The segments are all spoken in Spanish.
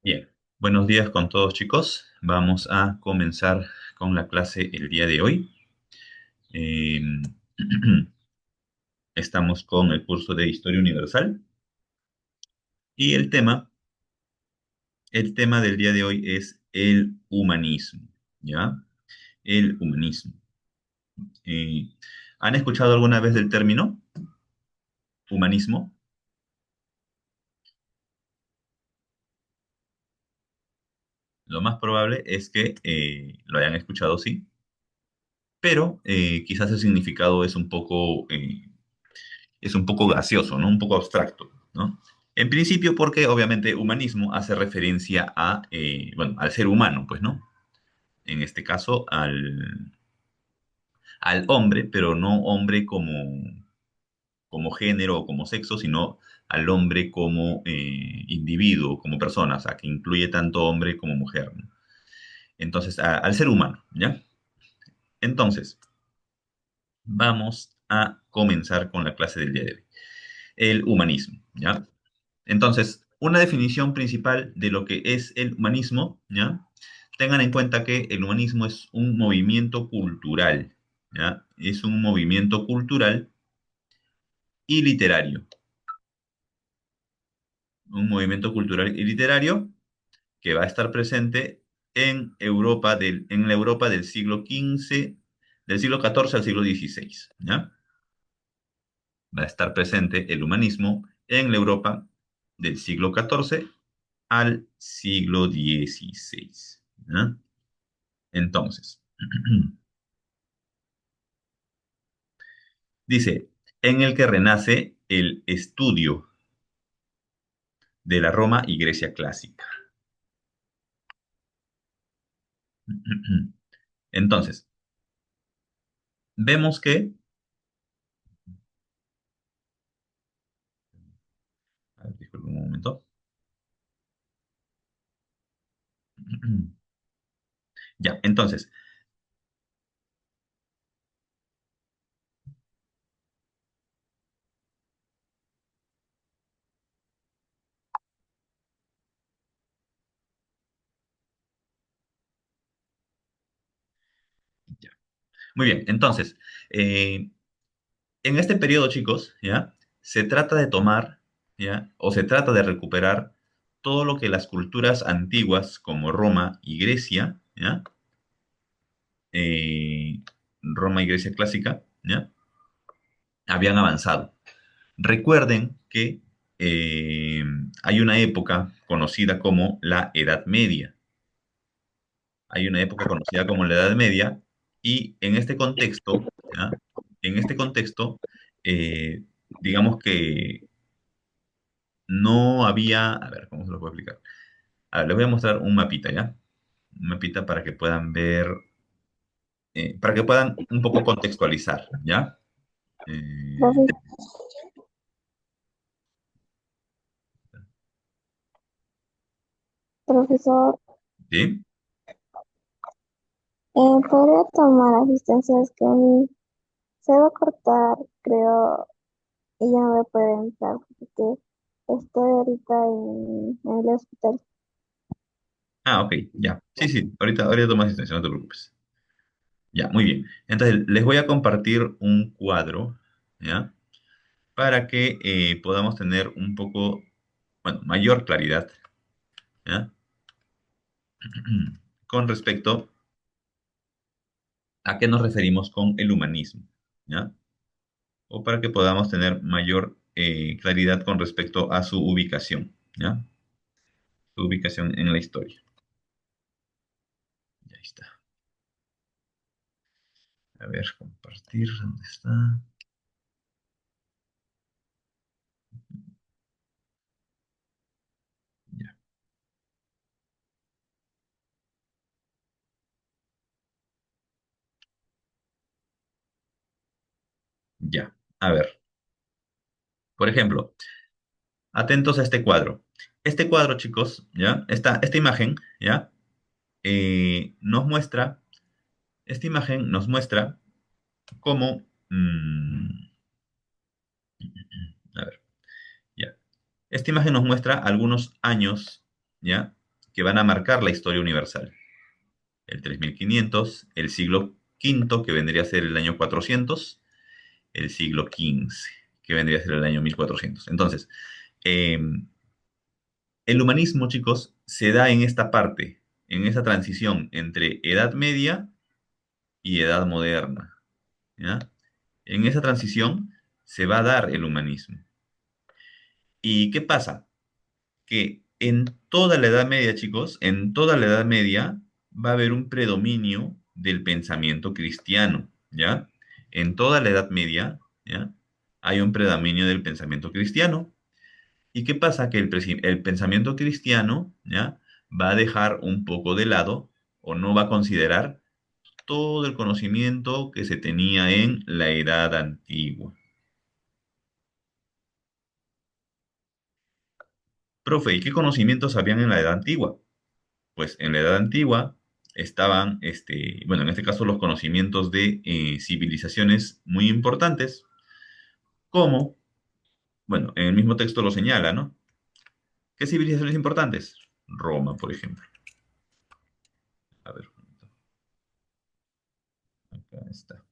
Bien, buenos días con todos chicos. Vamos a comenzar con la clase el día de hoy. Eh, Estamos con el curso de Historia Universal y el tema del día de hoy es el humanismo, ¿ya? El humanismo. Eh, ¿Han escuchado alguna vez del término humanismo? Lo más probable es que lo hayan escuchado, sí, pero quizás el significado es un poco gaseoso, ¿no? Un poco abstracto, ¿no? En principio porque obviamente humanismo hace referencia bueno, al ser humano, pues, ¿no? En este caso al hombre, pero no hombre como género o como sexo, sino al hombre como individuo, como persona, o sea, que incluye tanto hombre como mujer, ¿no? Entonces, al ser humano, ¿ya? Entonces, vamos a comenzar con la clase del día de hoy. El humanismo, ¿ya? Entonces, una definición principal de lo que es el humanismo, ¿ya? Tengan en cuenta que el humanismo es un movimiento cultural, ¿ya? Es un movimiento cultural y literario. Un movimiento cultural y literario que va a estar presente en la Europa del siglo XV, del siglo XIV al siglo XVI, ¿ya? Va a estar presente el humanismo en la Europa del siglo XIV al siglo XVI, ¿ya? Entonces, dice, en el que renace el estudio de la Roma y Grecia clásica. Entonces, vemos que, a ver, disculpe un momento. Ya, entonces, ya. Muy bien, entonces, eh, en este periodo, chicos, ¿ya? Se trata de tomar, ¿ya? O se trata de recuperar todo lo que las culturas antiguas como Roma y Grecia, ¿ya? Eh, Roma y Grecia clásica, ¿ya? Habían avanzado. Recuerden que eh, hay una época conocida como la Edad Media. Hay una época conocida como la Edad Media y en este contexto, ¿ya? En este contexto, eh, digamos que no había, a ver, ¿cómo se lo puedo explicar? A ver, les voy a mostrar un mapita, ¿ya? Un mapita para que puedan ver, para que puedan un poco contextualizar, ¿ya? Eh, Profe- Profesor, ¿Sí? ¿podría tomar asistencia? Es que a mí se va a cortar, creo, y ya no voy a poder entrar porque estoy ahorita en el hospital. Ah, ok, ya. Sí, sí, ahorita tomo asistencia, no te preocupes. Ya, muy bien. Entonces, les voy a compartir un cuadro, ¿ya? Para que podamos tener un poco, bueno, mayor claridad, ¿ya? Con respecto a qué nos referimos con el humanismo, ¿ya? O para que podamos tener mayor claridad con respecto a su ubicación, ¿ya? Su ubicación en la historia. Ya está. A ver, compartir, ¿dónde está? Ya, ya. A ver, por ejemplo, atentos a este cuadro. Este cuadro, chicos, ¿ya? Esta imagen, ¿ya? Nos muestra, esta imagen nos muestra cómo, a ver, ya. Esta imagen nos muestra algunos años, ¿ya? que van a marcar la historia universal. El 3500, el siglo quinto, que vendría a ser el año 400, el siglo XV, que vendría a ser el año 1400. Entonces, eh, el humanismo, chicos, se da en esta parte, en esa transición entre Edad Media y Edad Moderna, ¿ya? En esa transición se va a dar el humanismo. ¿Y qué pasa? Que en toda la Edad Media, chicos, en toda la Edad Media va a haber un predominio del pensamiento cristiano, ¿ya? En toda la Edad Media, ¿ya? Hay un predominio del pensamiento cristiano. ¿Y qué pasa? Que el pensamiento cristiano, ¿ya? Va a dejar un poco de lado o no va a considerar todo el conocimiento que se tenía en la Edad Antigua. Profe, ¿y qué conocimientos habían en la Edad Antigua? Pues en la Edad Antigua estaban, bueno, en este caso los conocimientos de civilizaciones muy importantes, como, bueno, en el mismo texto lo señala, ¿no? ¿Qué civilizaciones importantes? Roma, por ejemplo. A ver, acá está.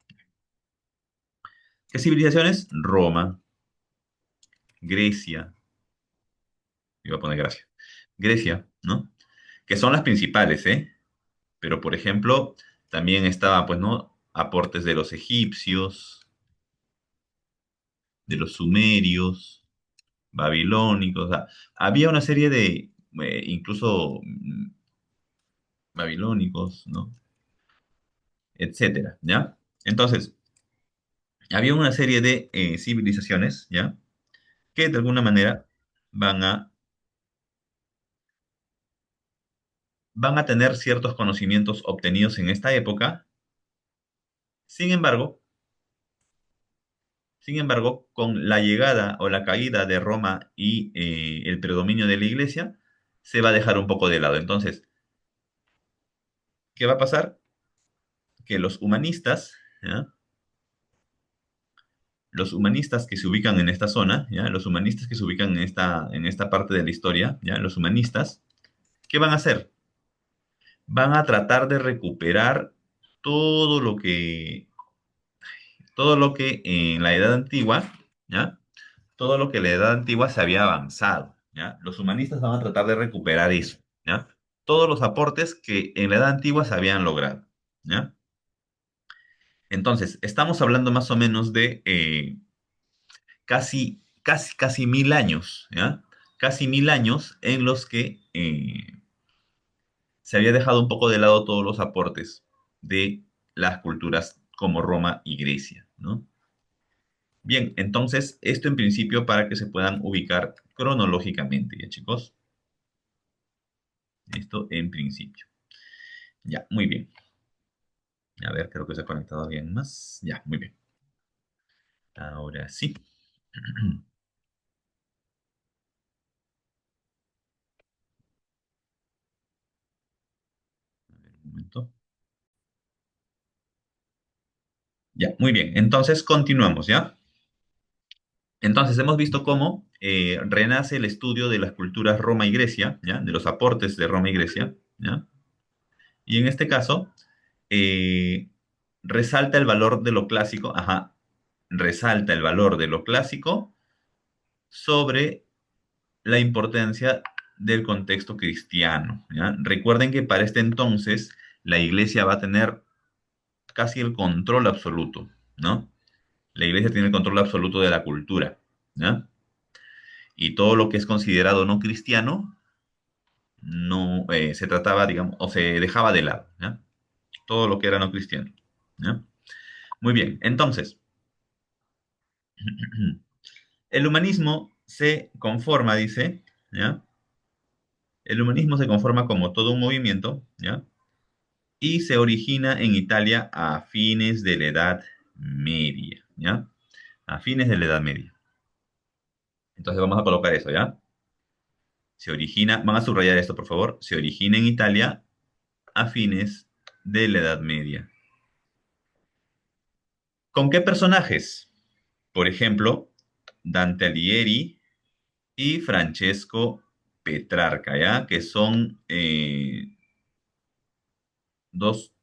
¿Qué civilizaciones? Roma, Grecia, iba a poner Grecia, Grecia, ¿no? Que son las principales, ¿eh? Pero, por ejemplo, también estaba, pues, ¿no? Aportes de los egipcios, de los sumerios, babilónicos. O sea, había una serie de, incluso babilónicos, ¿no? Etcétera, ¿ya? Entonces, había una serie de civilizaciones, ¿ya? Que de alguna manera van a, van a tener ciertos conocimientos obtenidos en esta época. Sin embargo, con la llegada o la caída de Roma y el predominio de la iglesia, se va a dejar un poco de lado. Entonces, ¿qué va a pasar? Que los humanistas, ¿ya? Los humanistas que se ubican en esta zona, ¿ya? Los humanistas que se ubican en esta parte de la historia, ¿ya? Los humanistas, ¿qué van a hacer? Van a tratar de recuperar todo lo que, todo lo que en la Edad Antigua, ¿ya? Todo lo que en la Edad Antigua se había avanzado, ¿ya? Los humanistas van a tratar de recuperar eso, ¿ya? Todos los aportes que en la Edad Antigua se habían logrado, ¿ya? Entonces, estamos hablando más o menos de casi 1000 años, ¿ya? Casi 1000 años en los que se había dejado un poco de lado todos los aportes de las culturas como Roma y Grecia, ¿no? Bien, entonces, esto en principio para que se puedan ubicar cronológicamente, ¿ya, chicos? Esto en principio. Ya, muy bien. A ver, creo que se ha conectado alguien más. Ya, muy bien. Ahora sí. A ver, un momento. Ya, muy bien. Entonces, continuamos, ¿ya? Entonces, hemos visto cómo renace el estudio de las culturas Roma y Grecia, ¿ya? De los aportes de Roma y Grecia, ¿ya? Y en este caso, eh, resalta el valor de lo clásico, ajá, resalta el valor de lo clásico sobre la importancia del contexto cristiano, ¿ya? Recuerden que para este entonces la iglesia va a tener casi el control absoluto, ¿no? La iglesia tiene el control absoluto de la cultura, ¿ya? Y todo lo que es considerado no cristiano no se trataba, digamos, o se dejaba de lado, ¿ya? Todo lo que era no cristiano, ¿ya? Muy bien, entonces, el humanismo se conforma, dice, ¿ya? El humanismo se conforma como todo un movimiento, ¿ya? Y se origina en Italia a fines de la Edad Media, ¿ya? A fines de la Edad Media. Entonces vamos a colocar eso, ¿ya? Se origina, van a subrayar esto, por favor. Se origina en Italia a fines de la Edad Media. ¿Con qué personajes? Por ejemplo, Dante Alighieri y Francesco. Petrarca, ¿ya? Que son dos,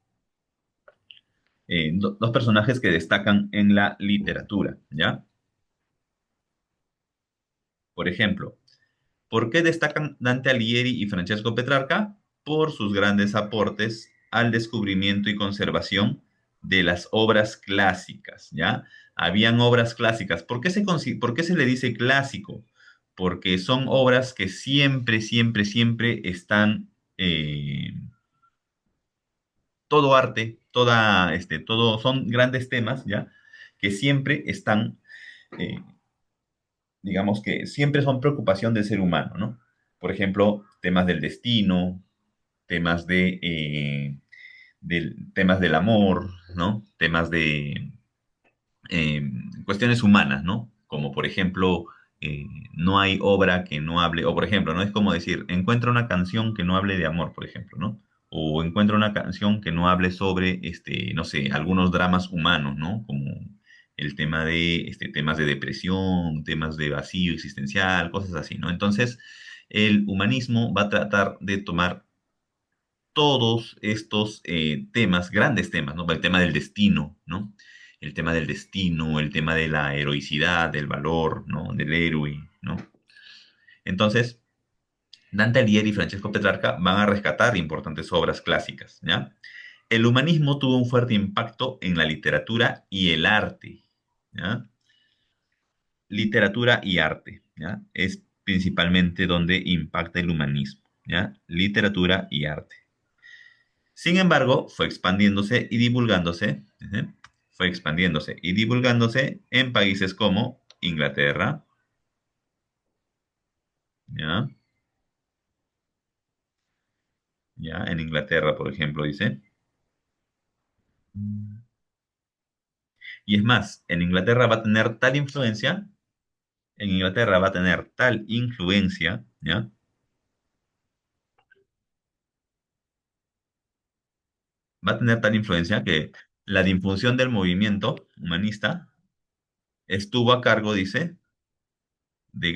dos personajes que destacan en la literatura, ¿ya? Por ejemplo, ¿por qué destacan Dante Alighieri y Francesco Petrarca? Por sus grandes aportes al descubrimiento y conservación de las obras clásicas, ¿ya? Habían obras clásicas. ¿Por qué se le dice clásico? Porque son obras que siempre, siempre, siempre están, todo arte, todo, son grandes temas, ¿ya? Que siempre están, eh, digamos que siempre son preocupación del ser humano, ¿no? Por ejemplo, temas del destino, temas temas del amor, ¿no? Temas de eh, cuestiones humanas, ¿no? Como por ejemplo, eh, no hay obra que no hable, o por ejemplo, ¿no? Es como decir, encuentra una canción que no hable de amor, por ejemplo, ¿no? O encuentra una canción que no hable sobre, no sé, algunos dramas humanos, ¿no? Como el tema de, temas de depresión, temas de vacío existencial, cosas así, ¿no? Entonces, el humanismo va a tratar de tomar todos estos temas, grandes temas, ¿no? El tema del destino, ¿no? El tema del destino, el tema de la heroicidad, del valor, ¿no? Del héroe, ¿no? Entonces, Dante Alighieri y Francesco Petrarca van a rescatar importantes obras clásicas, ¿ya? El humanismo tuvo un fuerte impacto en la literatura y el arte, ¿ya? Literatura y arte, ¿ya? Es principalmente donde impacta el humanismo, ¿ya? Literatura y arte. Sin embargo, fue expandiéndose y divulgándose, fue expandiéndose y divulgándose en países como Inglaterra, ¿ya? ¿Ya? En Inglaterra, por ejemplo, dice. Y es más, en Inglaterra va a tener tal influencia, en Inglaterra va a tener tal influencia, ¿ya? Va a tener tal influencia que la difusión del movimiento humanista estuvo a cargo, dice, de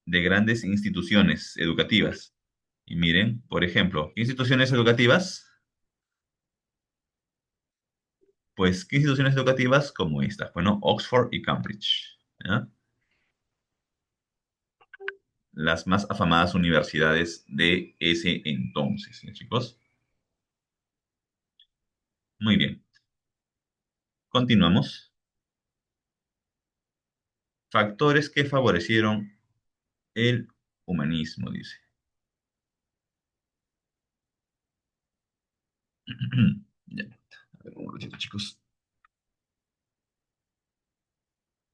de grandes instituciones educativas. Y miren, por ejemplo, ¿qué instituciones educativas? Pues, ¿qué instituciones educativas como estas? Bueno, Oxford y Cambridge, ¿ya? Las más afamadas universidades de ese entonces, ¿ya, chicos? Muy bien, continuamos. Factores que favorecieron el humanismo, dice. Ya, a ver, un momentito, chicos.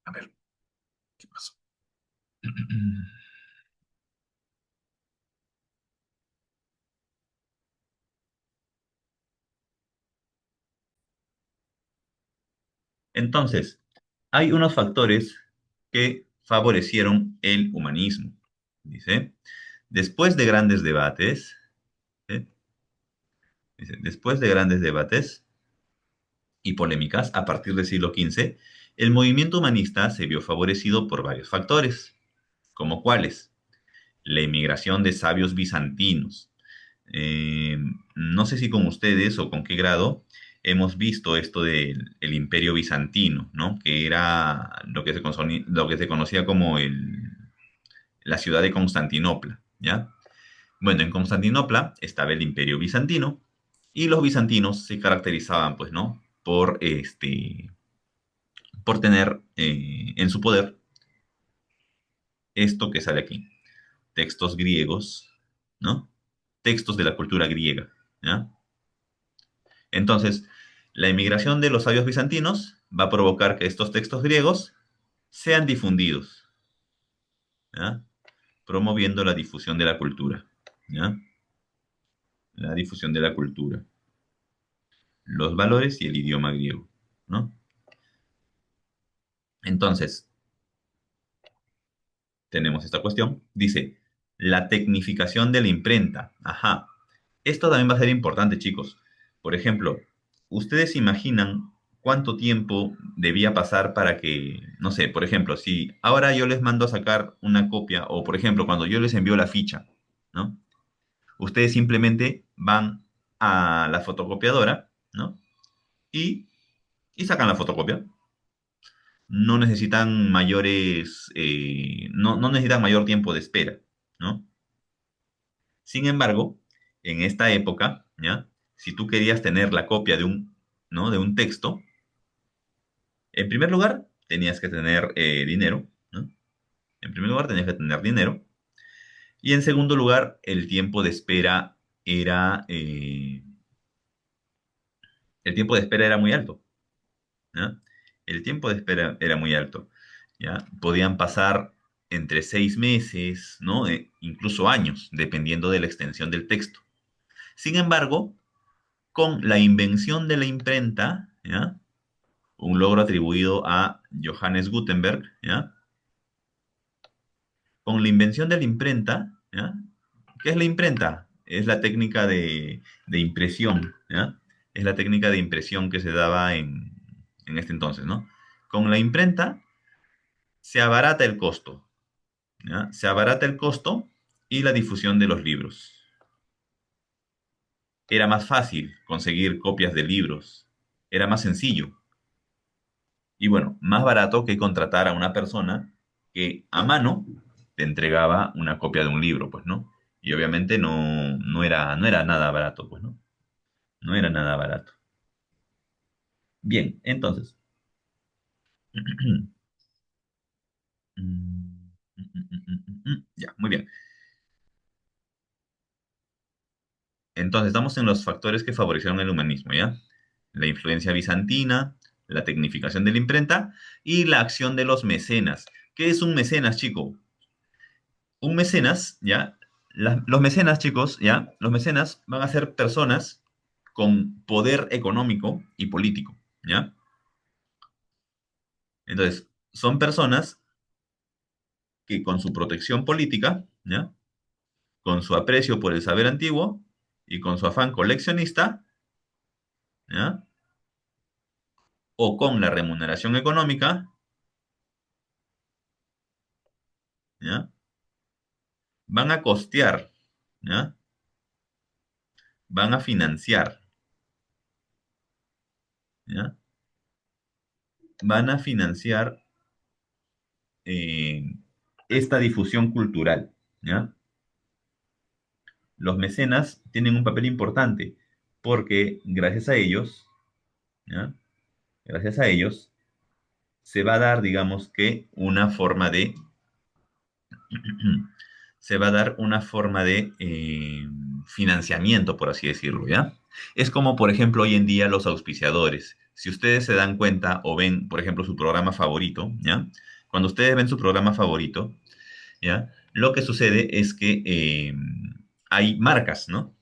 A ver, ¿qué pasó? Entonces, hay unos factores que favorecieron el humanismo, dice. Después de grandes debates, ¿eh? Dice, después de grandes debates y polémicas a partir del siglo XV, el movimiento humanista se vio favorecido por varios factores, como cuáles: la inmigración de sabios bizantinos. Eh, no sé si con ustedes o con qué grado hemos visto esto del el imperio bizantino, ¿no? Que era lo que se conocía como la ciudad de Constantinopla, ¿ya? Bueno, en Constantinopla estaba el imperio bizantino y los bizantinos se caracterizaban, pues, ¿no? Por tener en su poder esto que sale aquí, textos griegos, ¿no? Textos de la cultura griega, ¿ya? Entonces, la inmigración de los sabios bizantinos va a provocar que estos textos griegos sean difundidos, ¿ya? Promoviendo la difusión de la cultura, ¿ya? La difusión de la cultura, los valores y el idioma griego, ¿no? Entonces, tenemos esta cuestión. Dice, la tecnificación de la imprenta. Ajá. Esto también va a ser importante, chicos. Por ejemplo, ¿ustedes imaginan cuánto tiempo debía pasar para que, no sé, por ejemplo, si ahora yo les mando a sacar una copia, o por ejemplo, cuando yo les envío la ficha, ¿no? Ustedes simplemente van a la fotocopiadora, ¿no? Y, y sacan la fotocopia. No necesitan mayores, no necesitan mayor tiempo de espera, ¿no? Sin embargo, en esta época, ¿ya? Si tú querías tener la copia de un, ¿no? De un texto, en primer lugar, tenías que tener dinero, ¿no? En primer lugar, tenías que tener dinero. Y en segundo lugar, el tiempo de espera era, el tiempo de espera era muy alto, ¿ya? El tiempo de espera era muy alto, ¿ya? Podían pasar entre 6 meses, ¿no? Incluso años, dependiendo de la extensión del texto. Sin embargo, con la invención de la imprenta, ¿ya? Un logro atribuido a Johannes Gutenberg, ¿ya? Con la invención de la imprenta, ¿ya? ¿Qué es la imprenta? Es la técnica de impresión, ¿ya? Es la técnica de impresión que se daba en este entonces, ¿no? Con la imprenta se abarata el costo, ¿ya? Se abarata el costo y la difusión de los libros. Era más fácil conseguir copias de libros, era más sencillo y bueno, más barato que contratar a una persona que a mano te entregaba una copia de un libro, pues, ¿no? Y obviamente no era nada barato, pues, ¿no? No era nada barato. Bien, entonces. Ya, muy bien. Entonces, estamos en los factores que favorecieron el humanismo, ¿ya? La influencia bizantina, la tecnificación de la imprenta y la acción de los mecenas. ¿Qué es un mecenas, chico? Un mecenas, ¿ya? Los mecenas, chicos, ¿ya? Los mecenas van a ser personas con poder económico y político, ¿ya? Entonces, son personas que con su protección política, ¿ya? Con su aprecio por el saber antiguo y con su afán coleccionista, ¿ya? O con la remuneración económica, ¿ya? Van a costear, ¿ya? Van a financiar, ¿ya? Van a financiar eh, esta difusión cultural, ¿ya? Los mecenas tienen un papel importante porque gracias a ellos, ¿ya? Gracias a ellos, se va a dar, digamos que, una forma de se va a dar una forma de financiamiento, por así decirlo, ¿ya? Es como, por ejemplo, hoy en día los auspiciadores. Si ustedes se dan cuenta o ven, por ejemplo, su programa favorito, ¿ya? Cuando ustedes ven su programa favorito, ¿ya? Lo que sucede es que hay marcas, ¿no?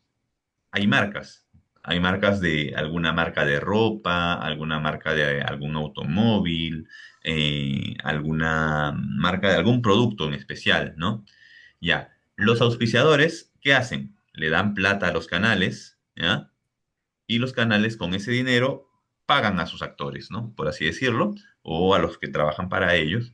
Hay marcas. Hay marcas de alguna marca de ropa, alguna marca de algún automóvil, alguna marca de algún producto en especial, ¿no? Ya, los auspiciadores, ¿qué hacen? Le dan plata a los canales, ¿ya? Y los canales con ese dinero pagan a sus actores, ¿no? Por así decirlo, o a los que trabajan para ellos.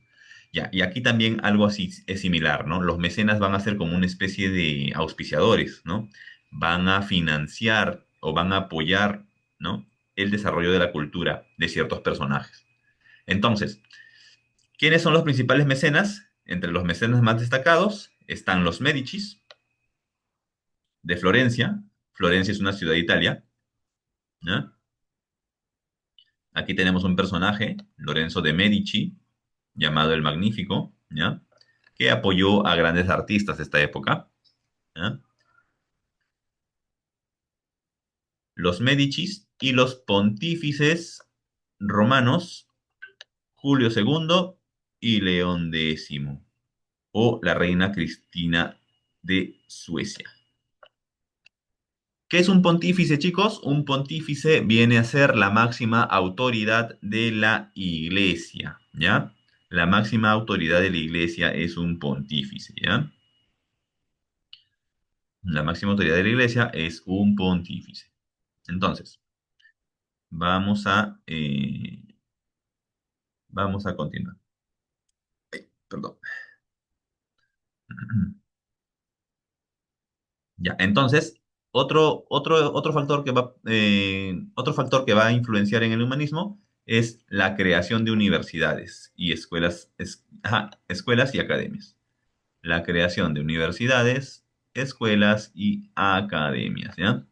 Ya, y aquí también algo así es similar, ¿no? Los mecenas van a ser como una especie de auspiciadores, ¿no? Van a financiar o van a apoyar, ¿no? El desarrollo de la cultura de ciertos personajes. Entonces, ¿quiénes son los principales mecenas? Entre los mecenas más destacados están los Médicis de Florencia. Florencia es una ciudad de Italia, ¿ya? Aquí tenemos un personaje, Lorenzo de Medici, llamado el Magnífico, ¿ya? Que apoyó a grandes artistas de esta época, ¿ya? Los Médicis y los pontífices romanos Julio II y León X, o la reina Cristina de Suecia. ¿Qué es un pontífice, chicos? Un pontífice viene a ser la máxima autoridad de la iglesia, ¿ya? La máxima autoridad de la iglesia es un pontífice, ¿ya? La máxima autoridad de la iglesia es un pontífice. Entonces, vamos a Vamos a continuar. Perdón. Ya, entonces, otro factor que va a influenciar en el humanismo es la creación de universidades y escuelas y academias. La creación de universidades, escuelas y academias, ¿ya?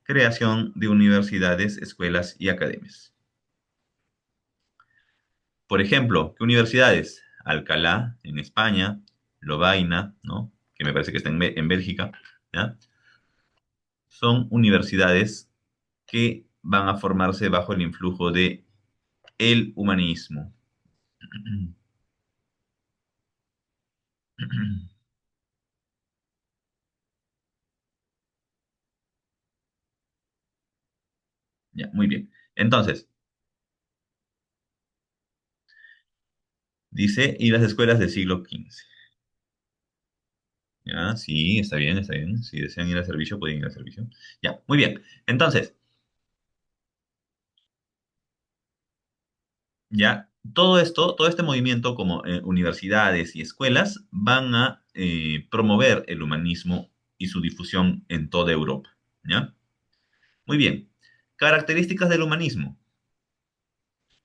Creación de universidades, escuelas y academias. Por ejemplo, ¿qué universidades? Alcalá, en España, Lovaina, ¿no? Que me parece que está en Bélgica, ¿ya? Son universidades que van a formarse bajo el influjo de el humanismo. Ya, muy bien. Entonces, dice, y las escuelas del siglo XV. Ya, sí, está bien, está bien. Si desean ir al servicio, pueden ir al servicio. Ya, muy bien. Entonces, ya, todo esto, todo este movimiento como universidades y escuelas van a promover el humanismo y su difusión en toda Europa. ¿Ya? Muy bien. Características del humanismo.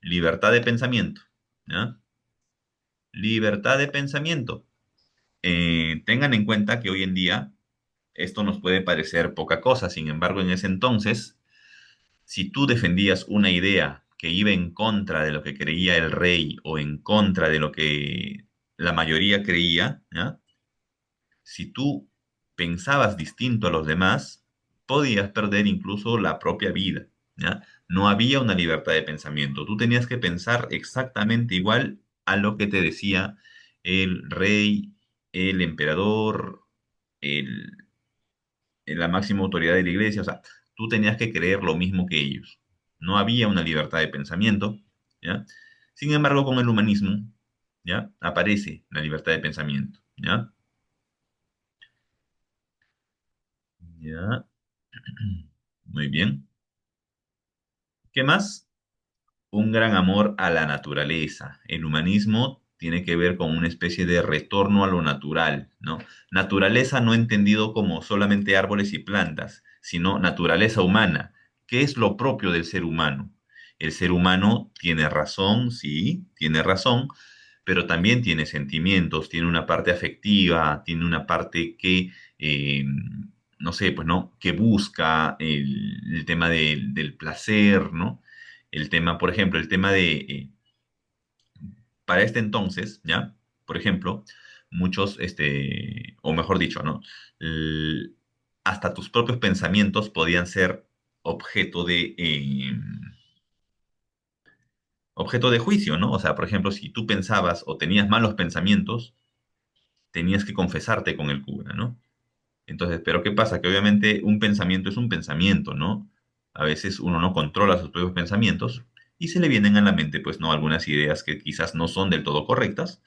Libertad de pensamiento. ¿Ya? Libertad de pensamiento. Tengan en cuenta que hoy en día esto nos puede parecer poca cosa, sin embargo, en ese entonces, si tú defendías una idea que iba en contra de lo que creía el rey o en contra de lo que la mayoría creía, ¿ya? Si tú pensabas distinto a los demás, podías perder incluso la propia vida, ¿ya? No había una libertad de pensamiento. Tú tenías que pensar exactamente igual a lo que te decía el rey, el emperador, el, la máxima autoridad de la iglesia. O sea, tú tenías que creer lo mismo que ellos. No había una libertad de pensamiento, ¿ya? Sin embargo, con el humanismo, ¿ya? Aparece la libertad de pensamiento, ¿ya? Ya. Muy bien. ¿Qué más? Un gran amor a la naturaleza. El humanismo tiene que ver con una especie de retorno a lo natural, ¿no? Naturaleza no entendido como solamente árboles y plantas, sino naturaleza humana. ¿Qué es lo propio del ser humano? El ser humano tiene razón, sí, tiene razón, pero también tiene sentimientos, tiene una parte afectiva, tiene una parte que, no sé, pues no, que busca el tema del placer, ¿no? El tema, por ejemplo, el tema para este entonces, ¿ya? Por ejemplo, muchos, o mejor dicho, ¿no? L- Hasta tus propios pensamientos podían ser objeto objeto de juicio, ¿no? O sea, por ejemplo, si tú pensabas o tenías malos pensamientos, tenías que confesarte con el cura, ¿no? Entonces, pero ¿qué pasa? Que obviamente un pensamiento es un pensamiento, ¿no? A veces uno no controla sus propios pensamientos y se le vienen a la mente, pues, ¿no? Algunas ideas que quizás no son del todo correctas,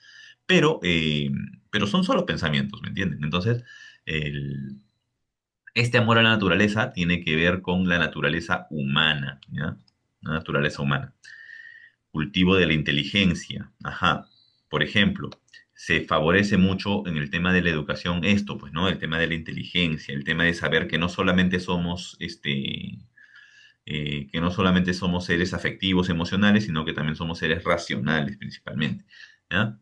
pero, eh, pero son solo pensamientos, ¿me entienden? Entonces, el- este amor a la naturaleza tiene que ver con la naturaleza humana, ¿ya? La naturaleza humana. Cultivo de la inteligencia. Ajá. Por ejemplo, se favorece mucho en el tema de la educación esto, pues, ¿no? El tema de la inteligencia, el tema de saber que no solamente somos, que no solamente somos seres afectivos, emocionales, sino que también somos seres racionales, principalmente. ¿Ya?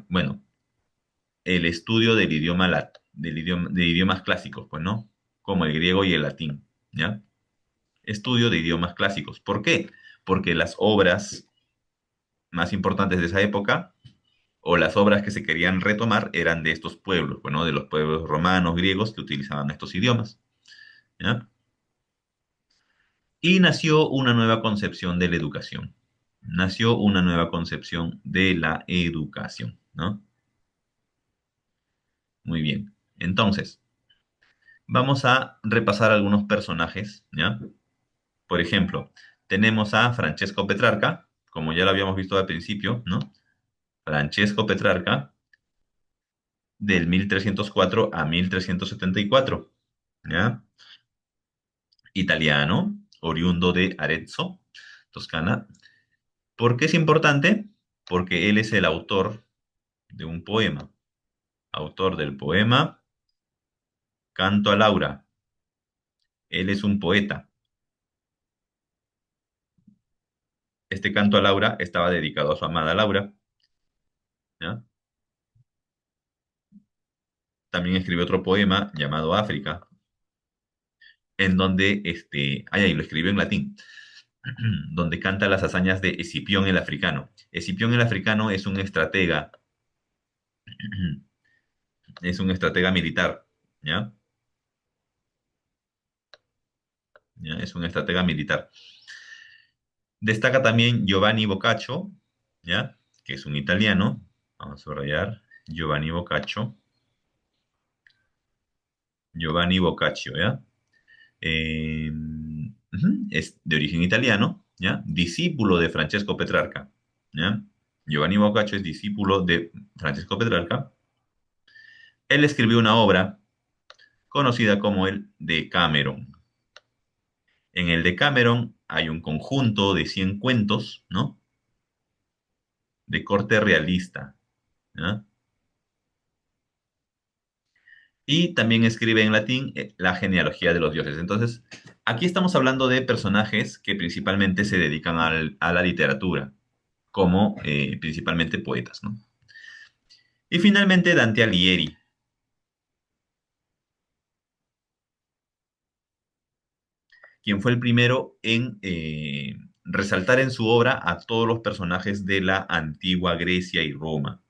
Bueno, el estudio del idioma, de idiomas clásicos, pues, ¿no? Como el griego y el latín, ¿ya? Estudio de idiomas clásicos. ¿Por qué? Porque las obras más importantes de esa época, o las obras que se querían retomar, eran de estos pueblos, bueno, de los pueblos romanos, griegos, que utilizaban estos idiomas, ¿ya? Y nació una nueva concepción de la educación. Nació una nueva concepción de la educación, ¿no? Muy bien. Entonces, vamos a repasar algunos personajes, ¿ya? Por ejemplo, tenemos a Francesco Petrarca, como ya lo habíamos visto al principio, ¿no? Francesco Petrarca, del 1304 a 1374, ¿ya? Italiano, oriundo de Arezzo. Toscana. ¿Por qué es importante? Porque él es el autor de un poema, autor del poema Canto a Laura. Él es un poeta. Este canto a Laura estaba dedicado a su amada Laura, ¿ya? También escribió otro poema llamado África, en donde, ahí lo escribió en latín, donde canta las hazañas de Escipión el africano. Escipión el africano es un estratega militar, ¿ya? ¿Ya? Es un estratega militar. Destaca también Giovanni Boccaccio, ¿ya? Que es un italiano. Vamos a subrayar. Giovanni Boccaccio. Giovanni Boccaccio, ¿ya? Es de origen italiano, ¿ya? Discípulo de Francesco Petrarca, ¿ya? Giovanni Boccaccio es discípulo de Francesco Petrarca. Él escribió una obra conocida como el Decameron. En el Decameron hay un conjunto de 100 cuentos, ¿no? De corte realista, ¿ya? Y también escribe en latín la genealogía de los dioses. Entonces, aquí estamos hablando de personajes que principalmente se dedican a la literatura, como principalmente poetas, ¿no? Y finalmente Dante Alighieri, quien fue el primero en resaltar en su obra a todos los personajes de la antigua Grecia y Roma.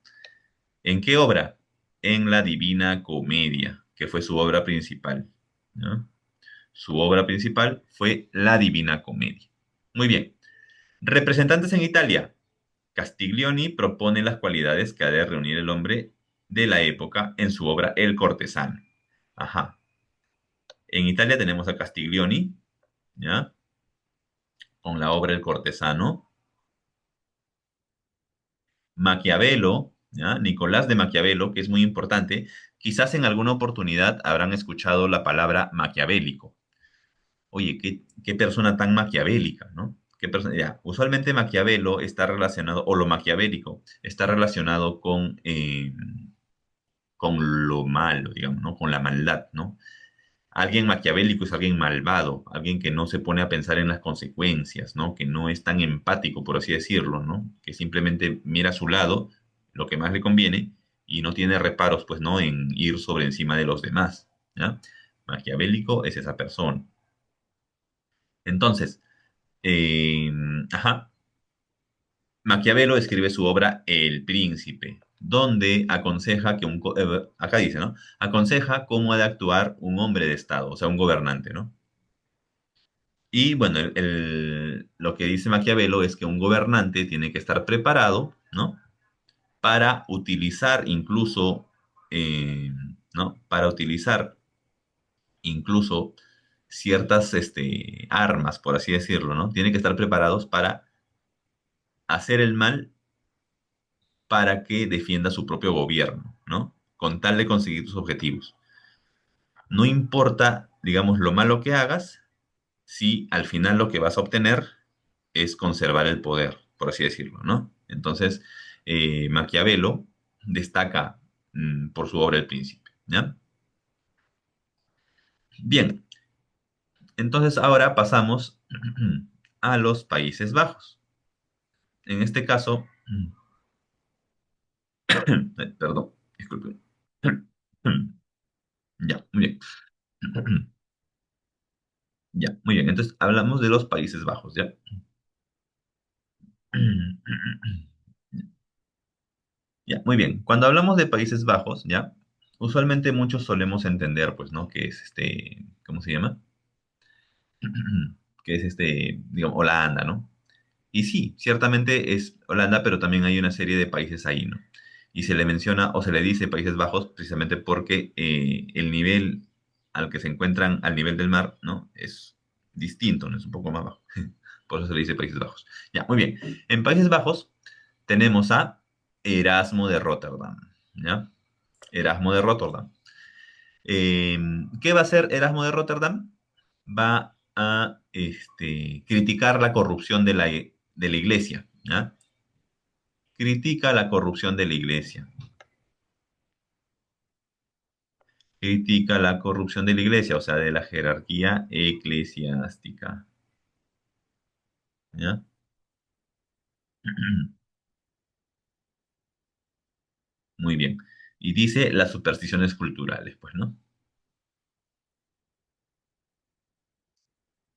¿En qué obra? En la Divina Comedia, que fue su obra principal, ¿no? Su obra principal fue la Divina Comedia. Muy bien. Representantes en Italia. Castiglioni propone las cualidades que ha de reunir el hombre de la época en su obra El Cortesano. Ajá. En Italia tenemos a Castiglioni, ¿ya? Con la obra El Cortesano. Maquiavelo, ¿ya? Nicolás de Maquiavelo, que es muy importante. Quizás en alguna oportunidad habrán escuchado la palabra maquiavélico. Oye, qué persona tan maquiavélica, ¿no? Ya, usualmente Maquiavelo está relacionado, o lo maquiavélico, está relacionado con lo malo, digamos, ¿no? Con la maldad, ¿no? Alguien maquiavélico es alguien malvado, alguien que no se pone a pensar en las consecuencias, ¿no? Que no es tan empático, por así decirlo, ¿no? Que simplemente mira a su lado lo que más le conviene y no tiene reparos, pues, ¿no? En ir sobre encima de los demás, ¿ya? Maquiavélico es esa persona. Entonces, eh, ajá, Maquiavelo escribe su obra El Príncipe, donde aconseja acá dice, ¿no? Aconseja cómo ha de actuar un hombre de Estado, o sea, un gobernante, ¿no? Y bueno, lo que dice Maquiavelo es que un gobernante tiene que estar preparado, ¿no? Para utilizar incluso, ¿no? Para utilizar incluso ciertas armas, por así decirlo, ¿no? Tiene que estar preparados para hacer el mal para que defienda su propio gobierno, ¿no? Con tal de conseguir tus objetivos. No importa, digamos, lo malo que hagas, si al final lo que vas a obtener es conservar el poder, por así decirlo, ¿no? Entonces, Maquiavelo destaca por su obra El Príncipe, ¿ya? Bien, entonces ahora pasamos a los Países Bajos. En este caso, perdón, disculpen. Ya, muy bien. Ya, muy bien. Entonces hablamos de los Países Bajos, ¿ya? Ya, muy bien. Cuando hablamos de Países Bajos, ¿ya? Usualmente muchos solemos entender, pues, ¿no? Que es ¿cómo se llama? Que es digamos, Holanda, ¿no? Y sí, ciertamente es Holanda, pero también hay una serie de países ahí, ¿no? Y se le menciona o se le dice Países Bajos precisamente porque el nivel al que se encuentran al nivel del mar, ¿no? Es distinto, ¿no? Es un poco más bajo. Por eso se le dice Países Bajos. Ya, muy bien. En Países Bajos tenemos a Erasmo de Rotterdam, ¿ya? Erasmo de Rotterdam. ¿Qué va a hacer Erasmo de Rotterdam? Va a criticar la corrupción de la iglesia, ¿ya? Critica la corrupción de la iglesia. Critica la corrupción de la iglesia, o sea, de la jerarquía eclesiástica, ¿ya? Muy bien. Y dice las supersticiones culturales, pues, ¿no?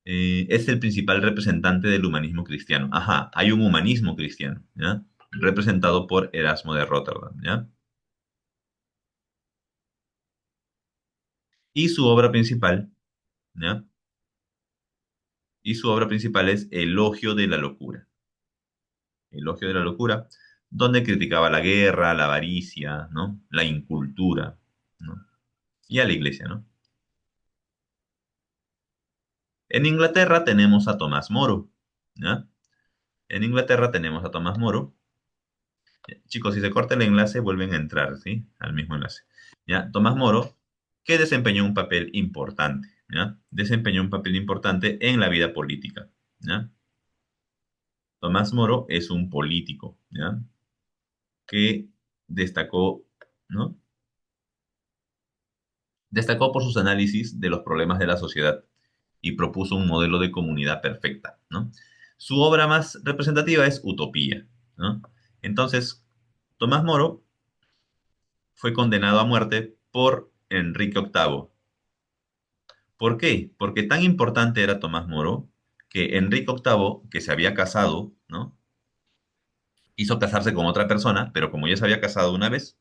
Es el principal representante del humanismo cristiano. Ajá, hay un humanismo cristiano, ¿ya? Representado por Erasmo de Rotterdam, ¿ya? Y su obra principal, ¿ya? Y su obra principal es Elogio de la locura. Elogio de la locura, donde criticaba la guerra, la avaricia, ¿no? La incultura, ¿no? Y a la iglesia, ¿no? En Inglaterra tenemos a Tomás Moro, ¿ya? En Inglaterra tenemos a Tomás Moro. Chicos, si se corta el enlace, vuelven a entrar, ¿sí? Al mismo enlace. ¿Ya? Tomás Moro, que desempeñó un papel importante, ¿ya? Desempeñó un papel importante en la vida política, ¿ya? Tomás Moro es un político, ¿ya? Que destacó, ¿no? Destacó por sus análisis de los problemas de la sociedad y propuso un modelo de comunidad perfecta, ¿no? Su obra más representativa es Utopía, ¿no? Entonces, Tomás Moro fue condenado a muerte por Enrique VIII. ¿Por qué? Porque tan importante era Tomás Moro que Enrique VIII, que se había casado, ¿no? Hizo casarse con otra persona, pero como ya se había casado una vez,